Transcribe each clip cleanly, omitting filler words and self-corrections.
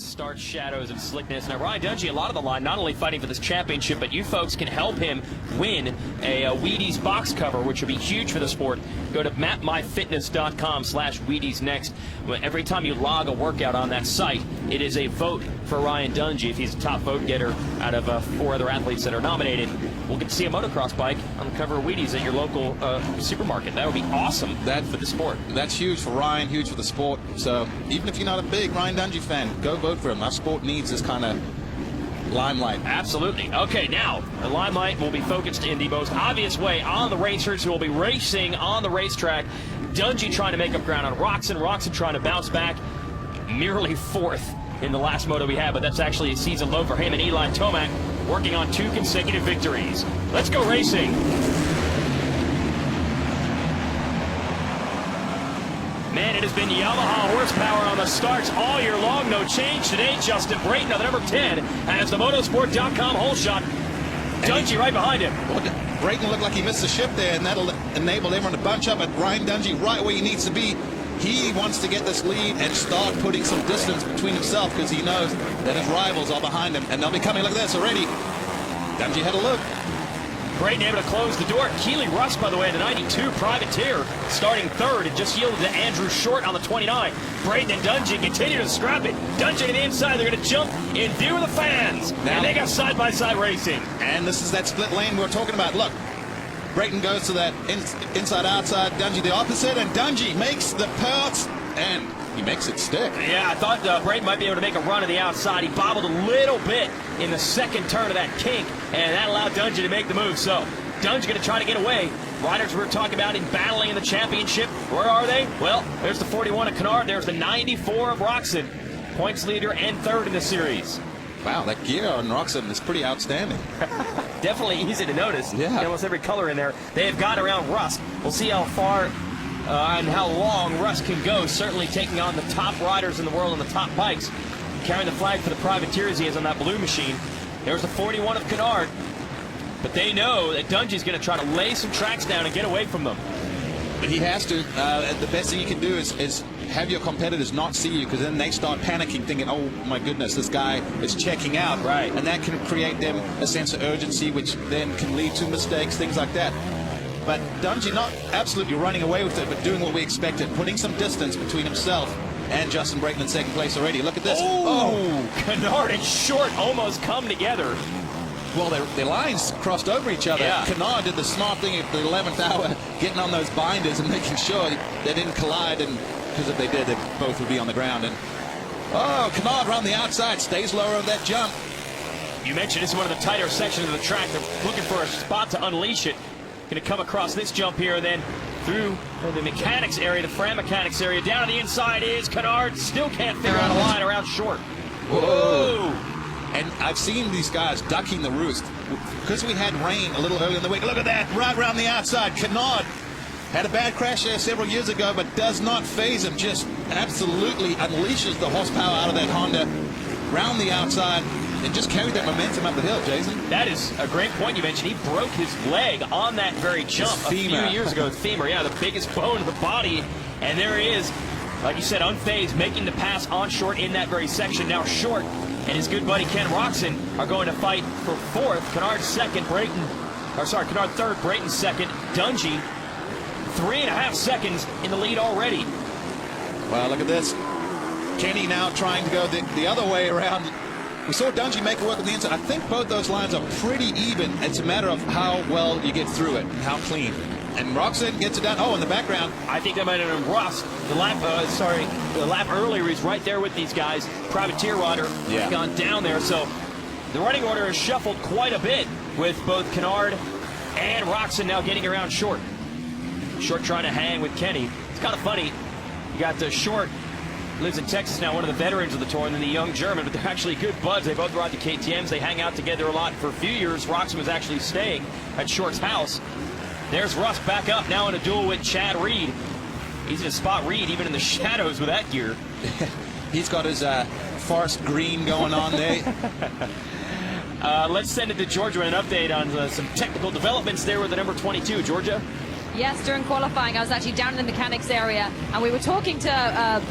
Starch, shadows, and slickness. Now, Ryan Dungey, a lot of the line, not only fighting for this championship, but you folks can help him win a Wheaties box cover, which would be huge for the sport. Go to mapmyfitness.com/Wheaties next. Every time you log a workout on that site, it is a vote for Ryan Dungey. If he's a top vote getter out of 4 other athletes that are nominated, we'll get to see a motocross bike on the cover of Wheaties at your local supermarket. That would be awesome for the sport. That's huge for Ryan, huge for the sport. So even if you're not a big Ryan Dungey fan, go vote for him. Our sport needs this kind of limelight. Absolutely. Okay, now the limelight will be focused in the most obvious way on the racers who will be racing on the racetrack. Dungey trying to make up ground on Roczen. Roczen trying to bounce back, merely 4th in the last moto we had, but that's actually a season low for him and Eli Tomac, working on 2 consecutive victories. Let's go racing. Man, it has been Yamaha horsepower on the starts all year long. No change today. Justin Brayton, the number 10, has the motosport.com hole shot. Dungey right behind him. Well, Brayton looked like he missed the ship there, and that'll enable everyone to bunch up at Ryan Dungey right where he needs to be. He wants to get this lead and start putting some distance between himself because he knows that his rivals are behind him, and they'll be coming like this already. Dungey had a look. Brayton able to close the door. Keely Russ, by the way, the 92 privateer, starting 3rd, and just yielded to Andrew Short on the 29. Brayton and Dungey continue to scrap it. Dungey to the inside. They're going to jump in view of the fans. Now, and they got side-by-side racing. And this is that split lane we were talking about. Look, Brayton goes to that inside-outside, Dungey the opposite, and Dungey makes the purse, and he makes it stick. Yeah, I thought Brayton might be able to make a run to the outside. He bobbled a little bit in the second turn of that kink, and that allowed Dungey to make the move. So Dungey going to try to get away. Riders we were talking about in battling in the championship, where are they? Well, there's the 41 of Kennard. There's the 94 of Roczen. Points leader and 3rd in the series. Wow, that gear on Roczen is pretty outstanding. Definitely easy to notice. Yeah. Almost every color in there. They have got around Rust. We'll see how far and how long Russ can go, certainly taking on the top riders in the world on the top bikes. Carrying the flag for the privateers he is on that blue machine. There's the 41 of Kennard. But they know that Dungey's going to try to lay some tracks down and get away from them. He has to. The best thing you can do is have your competitors not see you, because then they start panicking, thinking, oh my goodness, this guy is checking out. Right. And that can create them a sense of urgency, which then can lead to mistakes, things like that. But Dungey not absolutely running away with it, but doing what we expected, putting some distance between himself and Justin Brayton in 2nd place already. Look at this. Oh, Kennard and Short almost come together. Well, their lines crossed over each other. Yeah. Kennard did the smart thing at the 11th hour, getting on those binders and making sure they didn't collide, and because if they did, they both would be on the ground. And Kennard around the outside, stays lower on that jump. You mentioned this is one of the tighter sections of the track. They're looking for a spot to unleash it. Going to come across this jump here, and then through the mechanics area, the Fran mechanics area. Down to the inside is Kennard. Still can't figure out a line around Short. Whoa! And I've seen these guys ducking the roost. Because we had rain a little early in the week. Look at that, right around the outside. Kennard had a bad crash there several years ago, but does not phase him. Just absolutely unleashes the horsepower out of that Honda round the outside and just carried that momentum up the hill, Jason. That is a great point you mentioned. He broke his leg on that very jump a few years ago. The femur, yeah, the biggest bone of the body. And there he is, like you said, unfazed, making the pass on Short in that very section. Now Short and his good buddy Ken Roczen are going to fight for 4th. Kennard 2nd, Kennard 3rd, Brayton 2nd. Dungey 3.5 seconds in the lead already. Well, look at this. Kenny now trying to go the other way around. We saw Dungey make it work on the inside. I think both those lines are pretty even. It's a matter of how well you get through it and how clean. And Roczen gets it down. Oh, in the background. I think that might have been Russ. The lap earlier, he's right there with these guys. Privateer rider gone down there. So the running order is shuffled quite a bit with both Kennard and Roczen now getting around Short. Short trying to hang with Kenny. It's kind of funny. You got Short, lives in Texas now, one of the veterans of the tour, and then the young German, but they're actually good buds. They both ride the KTMs. They hang out together a lot. For a few years, Roczen was actually staying at Short's house. There's Russ back up now in a duel with Chad Reed. He's going to spot Reed even in the shadows with that gear. He's got his forest green going on there. Let's send it to Georgia with an update on some technical developments there with the number 22. Georgia? Yes, during qualifying, I was actually down in the mechanics area, and we were talking to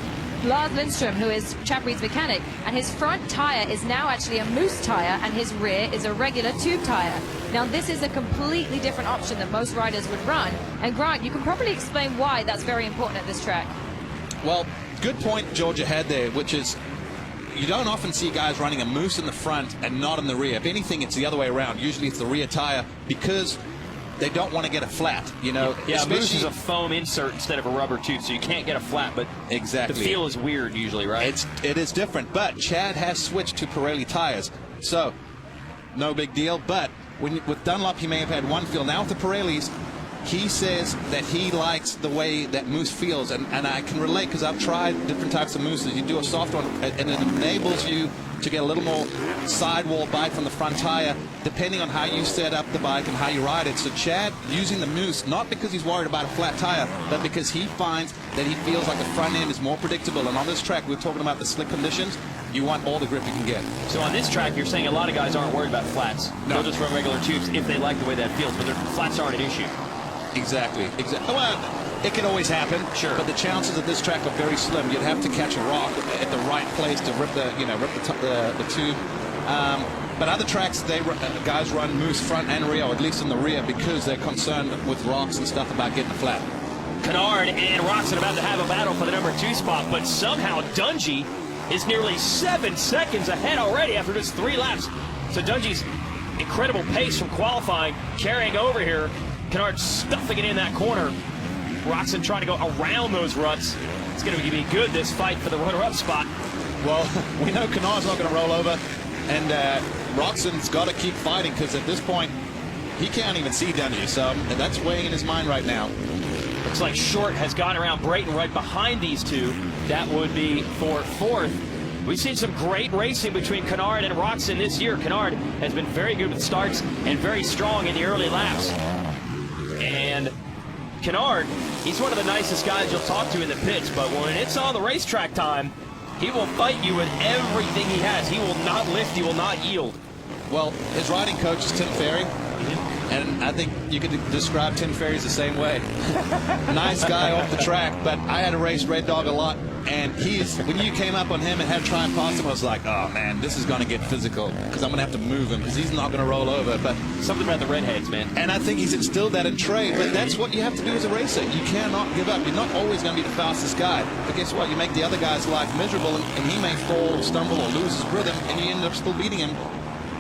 Lars Lindstrom, who is Chad Reed's mechanic, and his front tire is now actually a moose tire, and his rear is a regular tube tire. Now, this is a completely different option that most riders would run. And Grant, you can probably explain why that's very important at this track. Well, good point Georgia had there, which is you don't often see guys running a moose in the front and not in the rear. If anything, it's the other way around. Usually it's the rear tire because they don't want to get a flat, you know. Yeah, a moose is a foam insert instead of a rubber tube, so you can't get a flat, but exactly. The feel is weird usually, right? It is different, but Chad has switched to Pirelli tires, so no big deal. But with Dunlop, he may have had one feel. Now with the Pirellis, he says that he likes the way that moose feels, and I can relate because I've tried different types of mooses. You do a soft one, and it enables you to get a little more sidewall bite from the front tire, depending on how you set up the bike and how you ride it. So Chad using the moose, not because he's worried about a flat tire, but because he finds that he feels like the front end is more predictable. And on this track, we're talking about the slick conditions. You want all the grip you can get. So on this track, you're saying a lot of guys aren't worried about flats. No. They'll just run regular tubes if they like the way that feels, but their flats aren't an issue. Exactly. Well, it can always happen. Sure. But the chances of this track are very slim. You'd have to catch a rock at the right place to rip the tube. But other tracks, guys run moose front and rear, or at least in the rear, because they're concerned with rocks and stuff about getting a flat. Canard and Roczen about to have a battle for the number 2 spot, but somehow Dungey is nearly 7 seconds ahead already after just 3 laps. So Dungey's incredible pace from qualifying carrying over here. Canard stuffing it in that corner. Roczen trying to go around those ruts. It's going to be good, this fight for the runner-up spot. Well, we know Canard's not going to roll over, and Roczen's got to keep fighting because at this point, he can't even see Dungey, so that's weighing in his mind right now. Looks like Short has gone around Brayton right behind these two. That would be for 4th. We've seen some great racing between Canard and Roczen this year. Canard has been very good with starts and very strong in the early laps. And Canard, he's one of the nicest guys you'll talk to in the pits, but when it's on the racetrack time, he will fight you with everything he has. He will not lift, he will not yield. Well, his riding coach is Tim Ferry, and I think you could describe Tim Ferry the same way. Nice guy off the track, but I had to race Red Dog a lot, and when you came up on him and had to try and pass him, I was like, oh man, this is going to get physical because I'm going to have to move him because he's not going to roll over. But something about the redheads, man. And I think he's instilled that in Trey, but that's what you have to do as a racer. You cannot give up. You're not always going to be the fastest guy, but guess what? You make the other guy's life miserable, and he may fall, stumble, or lose his rhythm, and you end up still beating him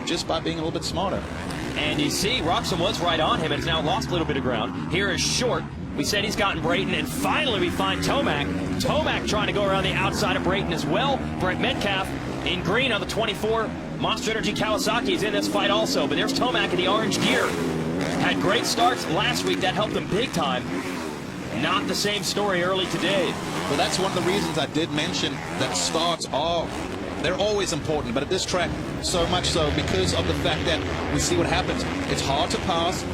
just by being a little bit smarter. And you see, Roczen was right on him and has now lost a little bit of ground. Here is Short. We said he's gotten Brayton, and finally we find Tomac. Tomac trying to go around the outside of Brayton as well. Brent Metcalf in green on the 24. Monster Energy Kawasaki is in this fight also, but there's Tomac in the orange gear. Had great starts last week. That helped him big time. Not the same story early today. Well, that's one of the reasons I did mention that starts they're always important, but at this track, so much so because of the fact that we see what happens. It's hard to pass.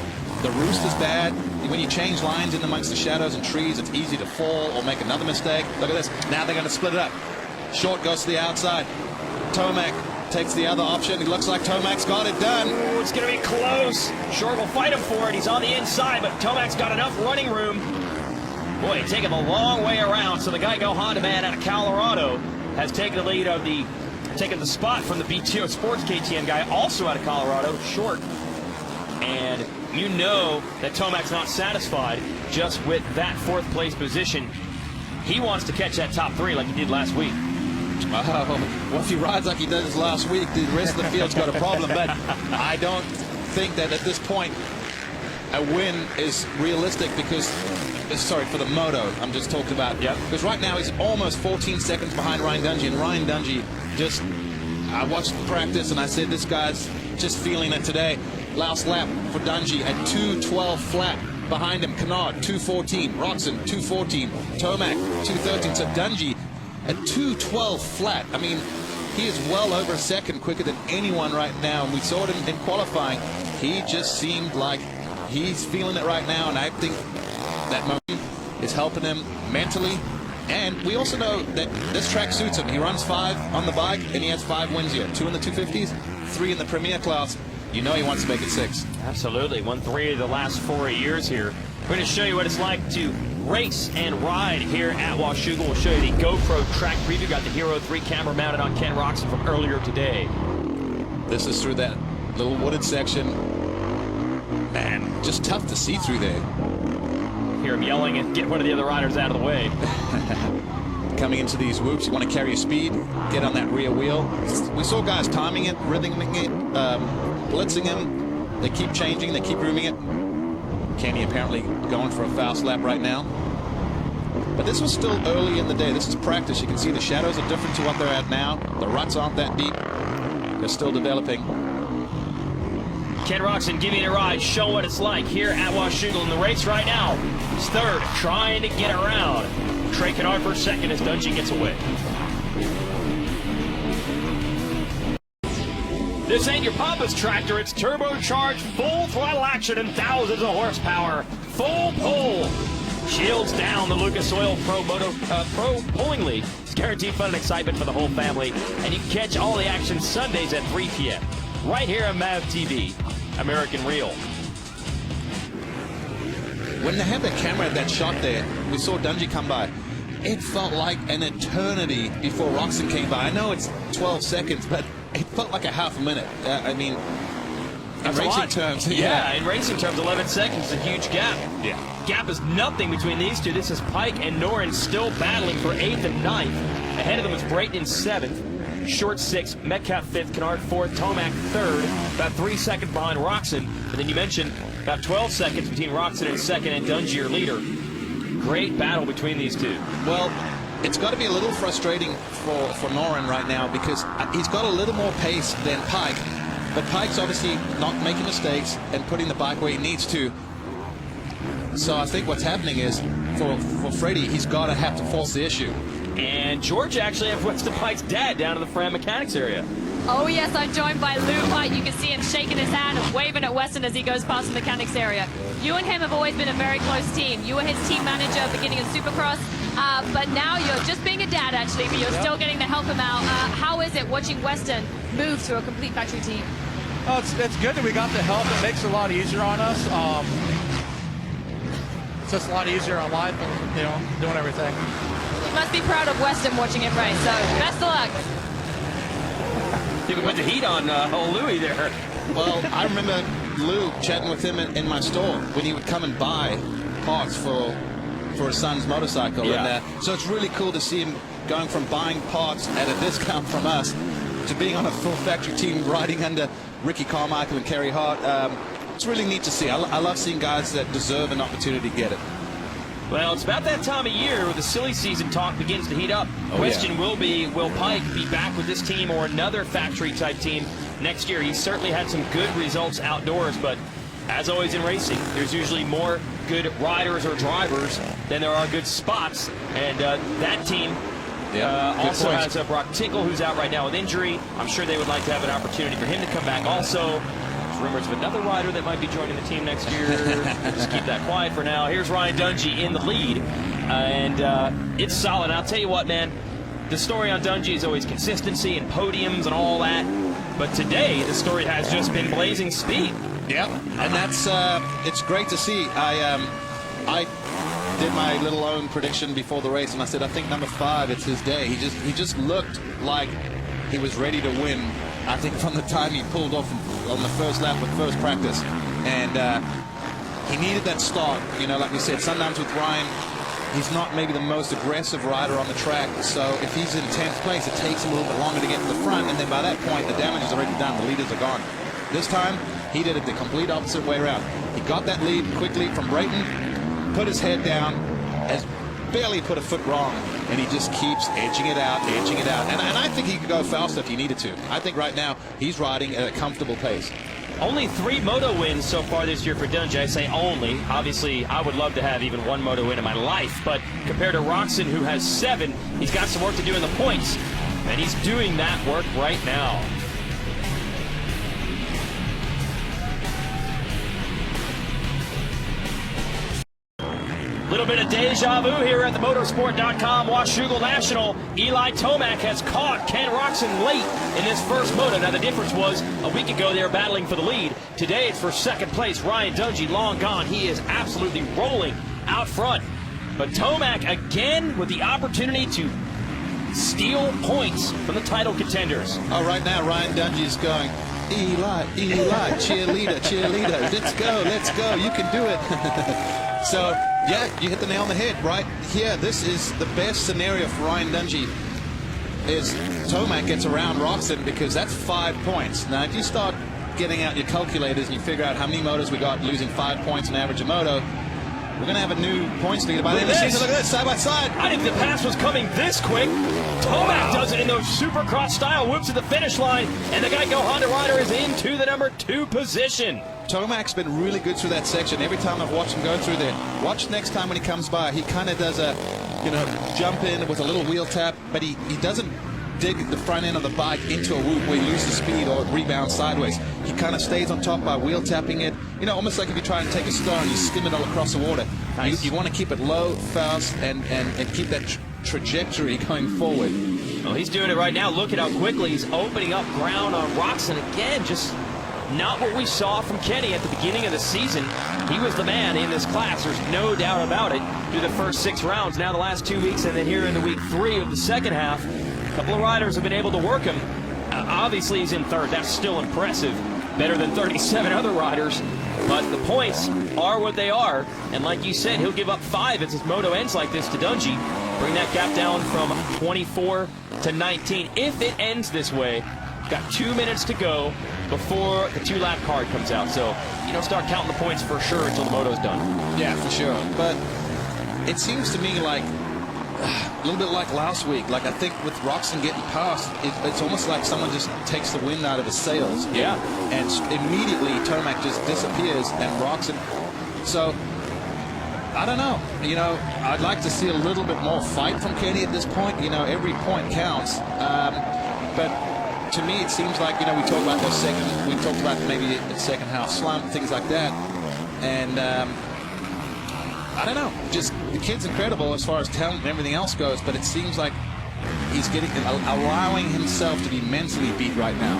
The roost is bad. When you change lines in amongst the shadows and trees, it's easy to fall or make another mistake. Look at this. Now they're going to split it up. Short goes to the outside. Tomac takes the other option. It looks like Tomac's got it done. Ooh, it's going to be close. Short will fight him for it. He's on the inside, but Tomac's got enough running room. Boy, taking the long way around. So the Geico Honda man out of Colorado has taken the lead of taken the spot from the BTO Sports KTM guy, also out of Colorado, Short. And you know that Tomac's not satisfied just with that 4th place position. He wants to catch that top 3 like he did last week. Well, if he rides like he did his last week, the rest of the field's got a problem. But I don't think that at this point a win is realistic because, sorry, for the Moto I'm just talked about. Yep. Because right now he's almost 14 seconds behind Ryan Dungey, and Ryan Dungey just, I watched the practice and I said this guy's just feeling it today. Last lap for Dungey at 2:12 flat. Behind him, Canard, 2:14. Roczen, 2:14. Tomac, 2:13. So Dungey at 2:12 flat. I mean, he is well over a second quicker than anyone right now. And we saw it in qualifying. He just seemed like he's feeling it right now. And I think that momentum is helping him mentally. And we also know that this track suits him. He runs 5 on the bike, and he has 5 wins here. 2 in the 250s, 3 in the Premier class, you know he wants to make it 6. Absolutely. Won 3 of the last 4 years here. We're going to show you what it's like to race and ride here at Washougal. We'll show you the GoPro track preview. Got the Hero 3 camera mounted on Ken Roxon from earlier today. This is through that little wooded section. Man, just tough to see through there. Hear him yelling and get one of the other riders out of the way. Coming into these whoops, you want to carry your speed, get on that rear wheel. We saw guys timing it, rhythming it, blitzing him. They keep changing, they keep rooming it. Kenny apparently going for a fast lap right now. But this was still early in the day. This is practice. You can see the shadows are different to what they're at now. The ruts aren't that deep. They're still developing. Ken Roxon giving it a ride, show what it's like here at Washougal in the race right now. He's third, trying to get around. Trey Kennard for second as Dungey gets away. This ain't your Papa's tractor. It's turbocharged, full throttle action and thousands of horsepower. Full pull. Shields down the Lucas Oil Pro Moto Pro Pulling League. It's guaranteed fun and excitement for the whole family. And you can catch all the action Sundays at 3 p.m. right here on MAV TV, American Real. When they had that camera, that shot there, we saw Dungey come by. It felt like an eternity before Roxon came by. I know it's 12 seconds, but it felt like a half a minute. I mean, in racing terms. Yeah, in racing terms, 11 seconds is a huge gap. Yeah. Gap is nothing between these two. This is Pike and Noren still battling for 8th and 9th. Ahead of them is Brayton in 7th. Short 6th, Metcalf 5th, Kennard 4th, Tomac 3rd, about 3 seconds behind Roxon. And then you mentioned about 12 seconds between Roxon in 2nd and Dungey, your leader. Great battle between these two. Well, it's got to be a little frustrating for Noren right now because he's got a little more pace than Pike. But Pike's obviously not making mistakes and putting the bike where he needs to. So I think what's happening is for Freddie, he's got to have to force the issue. And George actually have Weston Pike's dad down in the Fram Mechanics area. Oh yes, I'm joined by Lou Pike. You can see him shaking his hand and waving at Weston as he goes past the mechanics area. You and him have always been a very close team. You were his team manager beginning of Supercross, but now you're just being a dad actually, but you're still getting to help him out. How is it watching Weston move to a complete factory team? Oh, it's good that we got the help. It makes it a lot easier on us. It's just a lot easier on life and, you know, doing everything. You must be proud of Weston watching him race, so best of luck. You can put the heat on old Louie there. Well, I remember Lou chatting with him in my store when he would come and buy parts for his son's motorcycle. Yeah. And, so it's really cool to see him going from buying parts at a discount from us to being on a full factory team riding under Ricky Carmichael and Kerry Hart. It's really neat to see. I love seeing guys that deserve an opportunity to get it. Well, it's about that time of year where the silly season talk begins to heat up. Question will be, will Pike be back with this team or another factory-type team next year? He's certainly had some good results outdoors, but as always in racing, there's usually more good riders or drivers than there are good spots, and that team also has Brock Tinkle, who's out right now with injury. I'm sure they would like to have an opportunity for him to come back also. Rumors of another rider that might be joining the team next year. Just keep that quiet for now. Here's Ryan Dungey in the lead, and it's solid. I'll tell you what, man, the story on Dungey is always consistency and podiums and all that, but today the story has just been blazing speed. Yeah, and that's it's great to see. I did my little own prediction before the race, and I said I think number 5, it's his day. He just looked like he was ready to win. I think from the time he pulled off on the first lap with first practice, and he needed that start. You know, like we said, sometimes with Ryan, he's not maybe the most aggressive rider on the track. So if he's in 10th place, it takes him a little bit longer to get to the front, and then by that point, the damage is already done. The leaders are gone. This time, he did it the complete opposite way around. He got that lead quickly from Brayton, put his head down, has barely put a foot wrong, and he just keeps edging it out, edging it out. And I think he could go faster if he needed to. I think right now he's riding at a comfortable pace. Only 3 moto wins so far this year for Dungey. I say only. Obviously, I would love to have even 1 moto win in my life, but compared to Roxon, who has 7, he's got some work to do in the points, and he's doing that work right now. Little bit of deja vu here at the motorsport.com Washougal National. Eli Tomac has caught Ken Roczen late in this first moto. Now the difference was a week ago they were battling for the lead. Today it's for second place. Ryan Dungey long gone. He is absolutely rolling out front. But Tomac again with the opportunity to steal points from the title contenders. Oh, right now Ryan Dungey's going, Eli, cheerleader, cheerleader. Let's go. You can do it. So, yeah, you hit the nail on the head right here. This is the best scenario for Ryan Dungey is Tomac gets around Roczen because that's 5 points. Now, if you start getting out your calculators and you figure out how many motos we got losing 5 points on average a moto, we're going to have a new points leader by the end of the season. Look at this, side by side. I didn't think the pass was coming this quick. Tomac does it in those supercross style whoops to the finish line, and the Geico Honda rider is into the number 2 position. Tomac's been really good through that section. Every time I've watched him go through there, watch next time when he comes by. He kind of does a, jump in with a little wheel tap, but he doesn't dig the front end of the bike into a whoop where he loses speed or rebounds sideways. He kind of stays on top by wheel tapping it. Almost like if you try and take a stone, you skim it all across the water. Nice. You want to keep it low, fast, and keep that trajectory going forward. Well, he's doing it right now. Look at how quickly he's opening up ground on Roczen again. Just not what we saw from Kenny at the beginning of the season. He was the man in this class. There's no doubt about it. Through the first 6 rounds, now the last 2 weeks, and then here in the week 3 of the second half, a couple of riders have been able to work him. Obviously, he's in third. That's still impressive. Better than 37 other riders. But the points are what they are. And like you said, he'll give up 5 if his moto ends like this to Dungey. Bring that gap down from 24 to 19. If it ends this way, got 2 minutes to go before the 2-lap card comes out. So you don't start counting the points for sure until the moto's done. Yeah, for sure. But it seems to me like a little bit like last week. Like I think with Roczen getting past, it's almost like someone just takes the wind out of his sails. Yeah. And immediately Tomac just disappears and Roczen. So I don't know. I'd like to see a little bit more fight from Kenny at this point. Every point counts. But to me, it seems like, we talked about we talked about maybe the second half slump, things like that. And I don't know. Just the kid's incredible as far as talent and everything else goes, but it seems like he's allowing himself to be mentally beat right now.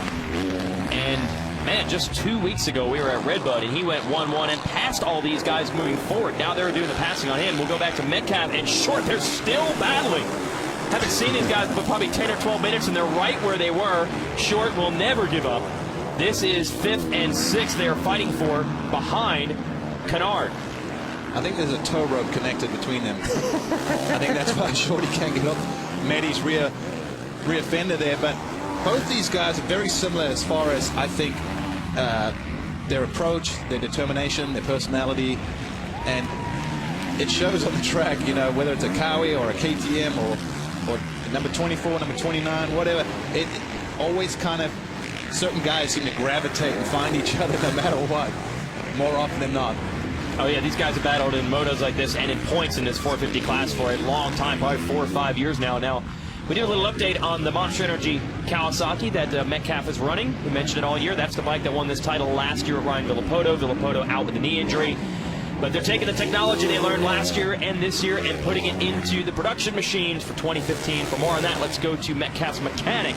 And man, just 2 weeks ago we were at Redbud and he went 1-1 and passed all these guys moving forward. Now they're doing the passing on him. We'll go back to Metcalf and Short. They're still battling. Haven't seen these guys for probably 10 or 12 minutes and they're right where they were. Short will never give up. This is 5th and 6th they are fighting for behind Canard. I think there's a tow rope connected between them. I think that's why Shorty can't get off Maddie's rear fender there. But both these guys are very similar as far as, I think, their approach, their determination, their personality. And it shows on the track, whether it's a Cowie or a KTM or number 24, number 29, whatever. It always kind of, certain guys seem to gravitate and find each other no matter what, more often than not. Oh, yeah, these guys have battled in motos like this and in points in this 450 class for a long time, probably 4 or 5 years now. Now, we do a little update on the Monster Energy Kawasaki that Metcalf is running. We mentioned it all year. That's the bike that won this title last year at Ryan Villopoto. Villopoto out with a knee injury. But they're taking the technology they learned last year and this year and putting it into the production machines for 2015. For more on that, let's go to Metcalf's mechanic,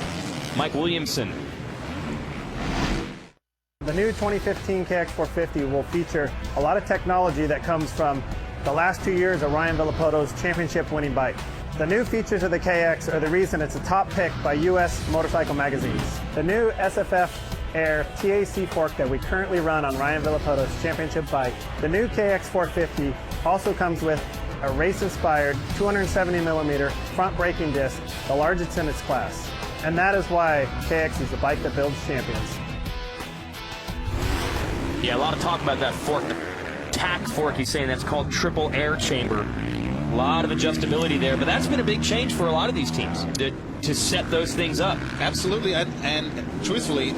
Mike Williamson. The new 2015 KX450 will feature a lot of technology that comes from the last 2 years of Ryan Villopoto's championship-winning bike. The new features of the KX are the reason it's a top pick by U.S. motorcycle magazines. The new SFF Air TAC fork that we currently run on Ryan Villopoto's championship bike. The new KX450 also comes with a race-inspired 270mm front braking disc, the largest in its class. And that is why KX is the bike that builds champions. Yeah, a lot of talk about that fork, TAC fork. He's saying that's called triple air chamber. A lot of adjustability there, but that's been a big change for a lot of these teams to set those things up. Absolutely, and truthfully,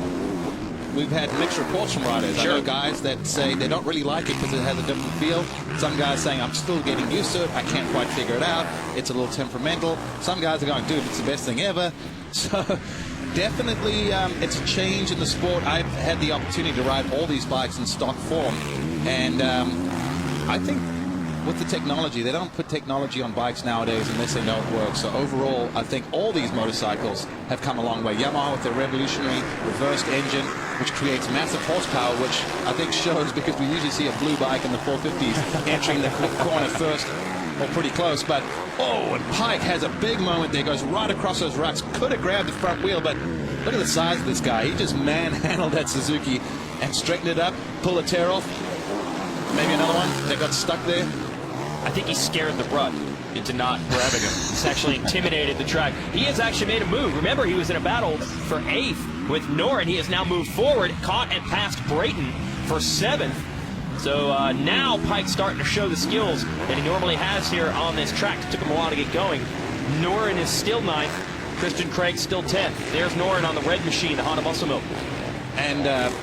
we've had mixed reports from riders. Sure. I know guys that say they don't really like it because it has a different feel. Some guys saying, I'm still getting used to it. I can't quite figure it out. It's a little temperamental. Some guys are going, dude, it's the best thing ever. So definitely it's a change in the sport. I've had the opportunity to ride all these bikes in stock form. And I think with the technology, they don't put technology on bikes nowadays unless they know it works. So overall, I think all these motorcycles have come a long way. Yamaha with their revolutionary reversed engine, which creates massive horsepower, which I think shows because we usually see a blue bike in the 450s entering the corner first, or pretty close. But, oh, and Pike has a big moment there, goes right across those rucks. Could have grabbed the front wheel, but look at the size of this guy. He just manhandled that Suzuki and straightened it up, pulled a tear off. Maybe another one that got stuck there. I think he scared the rut into not grabbing him. He's actually intimidated the track. He has actually made a move. Remember, he was in a battle for 8th with Noren. He has now moved forward, caught and passed Brayton for 7th. So now Pike's starting to show the skills that he normally has here on this track. It took him a while to get going. Noren is still 9th. Christian Craig still 10th. There's Noren on the red machine, the Honda Muscle Milk. And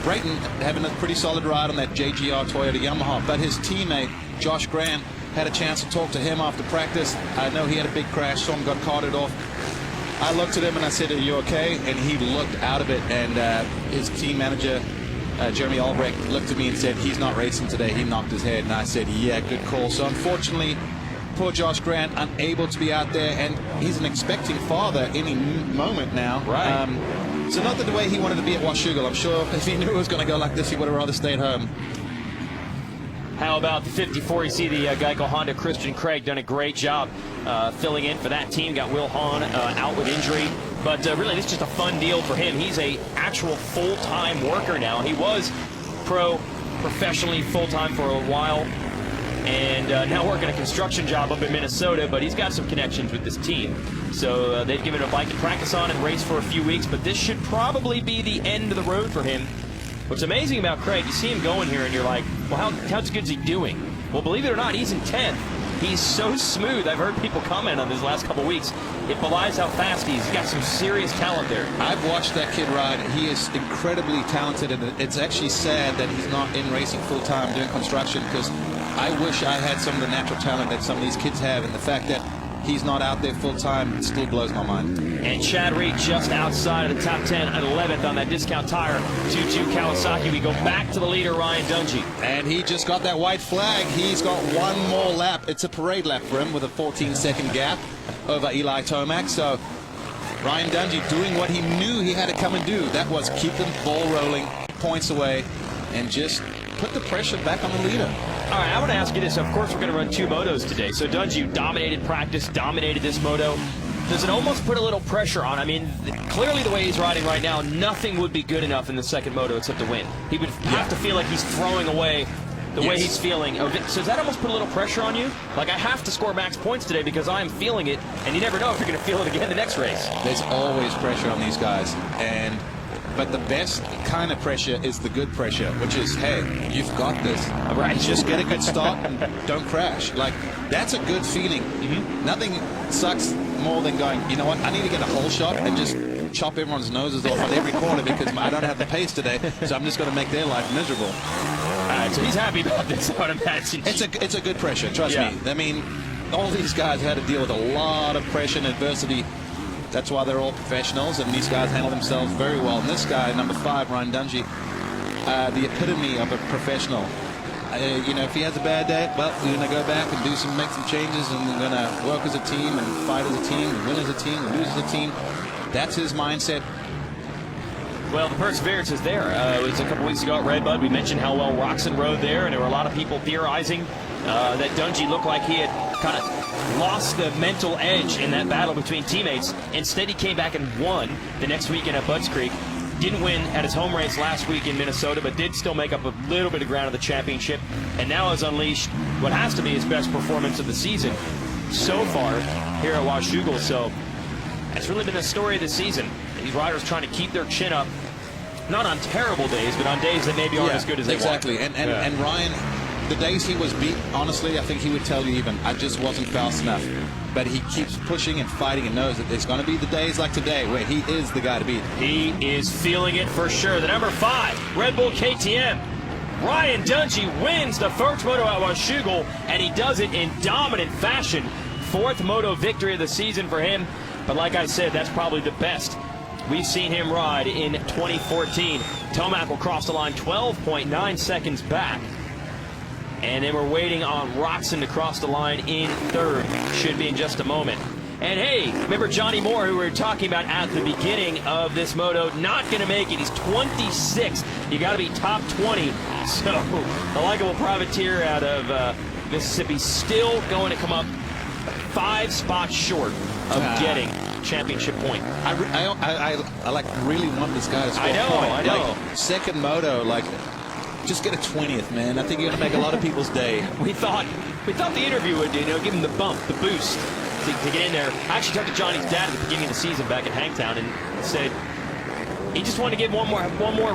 Brayton having a pretty solid ride on that JGR Toyota Yamaha, but his teammate Josh Grant had a chance to talk to him after practice. I know he had a big crash, so got carted off. I looked at him and I said, "Are you okay?" And he looked out of it, and his team manager Jeremy Albrecht looked at me and said, "He's not racing today, he knocked his head." And I said, "Yeah, good call." So unfortunately, poor Josh Grant unable to be out there, and he's an expecting father any moment now. Right. So not that the way he wanted to be at Washougal. I'm sure if he knew it was going to go like this, he would have rather stayed home. How about the 54? You see the Geico Honda Christian Craig done a great job filling in for that team. Got Will Hahn out with injury. But really, this is just a fun deal for him. He's a actual full-time worker now. He was professionally full-time for a while. And now working a construction job up in Minnesota, but he's got some connections with this team. So they've given him a bike to practice on and race for a few weeks, but this should probably be the end of the road for him. What's amazing about Craig, you see him going here and you're like, well, how good is he doing? Well, believe it or not, he's in 10th. He's so smooth. I've heard people comment on this last couple weeks. It belies how fast he is. He's got some serious talent there. I've watched that kid ride. He is incredibly talented, and it's actually sad that he's not in racing full-time doing construction, because I wish I had some of the natural talent that some of these kids have, and the fact that he's not out there full-time still blows my mind. And Chad Reed just outside of the top 10 at 11th on that discount tire. 2-2 Kawasaki. We go back to the leader, Ryan Dungey. And he just got that white flag. He's got one more lap. It's a parade lap for him with a 14-second gap over Eli Tomac. So Ryan Dungey doing what he knew he had to come and do. That was keep the ball rolling, points away, and just put the pressure back on the leader. All right, I want to ask you this. Of course, we're going to run 2 motos today. So Dungey dominated practice, dominated this moto. Does it almost put a little pressure on? I mean, clearly the way he's riding right now, nothing would be good enough in the second moto except to win. He would have to feel like he's throwing away the way he's feeling. So does that almost put a little pressure on you? Like, I have to score max points today because I'm feeling it, and you never know if you're going to feel it again the next race. There's always pressure on these guys, but the best kind of pressure is the good pressure, which is, hey, you've got this. Right. Just get a good start and don't crash. Like, that's a good feeling. Nothing sucks more than going, you know what, I need to get a whole shot and just chop everyone's noses off on every corner because I don't have the pace today, so I'm just going to make their life miserable. All right, so he's happy about this, I would imagine. It's a good pressure, trust me. I mean, all these guys had to deal with a lot of pressure and adversity. That's why they're all professionals, and these guys handle themselves very well. And this guy, number 5, Ryan Dungey, the epitome of a professional. You know, if he has a bad day, well, we're going to go back and make some changes, and we're going to work as a team and fight as a team, and win as a team, and lose as a team. That's his mindset. Well, the perseverance is there. It was a couple weeks ago at Redbud. We mentioned how well Roxon rode there, and there were a lot of people theorizing that Dungey looked like he had kind of lost the mental edge in that battle between teammates. Instead, he came back and won the next weekend at Budds Creek. Didn't win at his home race last week in Minnesota, but did still make up a little bit of ground in the championship, and now has unleashed what has to be his best performance of the season so far here at Washougal. So that's really been the story of the season. These riders trying to keep their chin up, not on terrible days, but on days that maybe aren't as good as they want. Exactly. And Ryan, the days he was beat, honestly, I think he would tell you even, I just wasn't fast enough. But he keeps pushing and fighting and knows that there's going to be the days like today where he is the guy to beat. He is feeling it for sure. The number 5, Red Bull KTM. Ryan Dungey wins the first moto at Washougal, and he does it in dominant fashion. 4th moto victory of the season for him. But like I said, that's probably the best we've seen him ride in 2014. Tomac will cross the line 12.9 seconds back. And then we're waiting on Roxon to cross the line in third. Should be in just a moment. And hey, remember Johnny Moore, who we were talking about at the beginning of this moto, not going to make it. He's 26th. You got to be top 20. So the likable privateer out of Mississippi still going to come up 5 spots short of getting championship point. I like really want this guy to score I know, point. I know. Like, second moto, like, just get a 20th, man. I think you're going to make a lot of people's day. We thought the interview would, give him the bump, the boost to get in there. I actually talked to Johnny's dad at the beginning of the season back in Hangtown and said he just wanted to get one more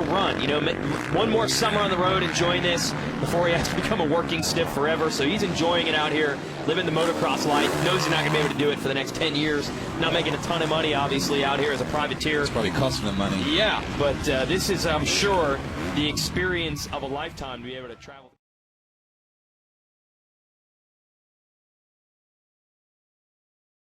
run, one more summer on the road enjoying this before he has to become a working stiff forever. So he's enjoying it out here, living the motocross life. Knows he's not going to be able to do it for the next 10 years. Not making a ton of money, obviously, out here as a privateer. It's probably costing him money. Yeah, but this is, I'm sure, the experience of a lifetime to be able to travel.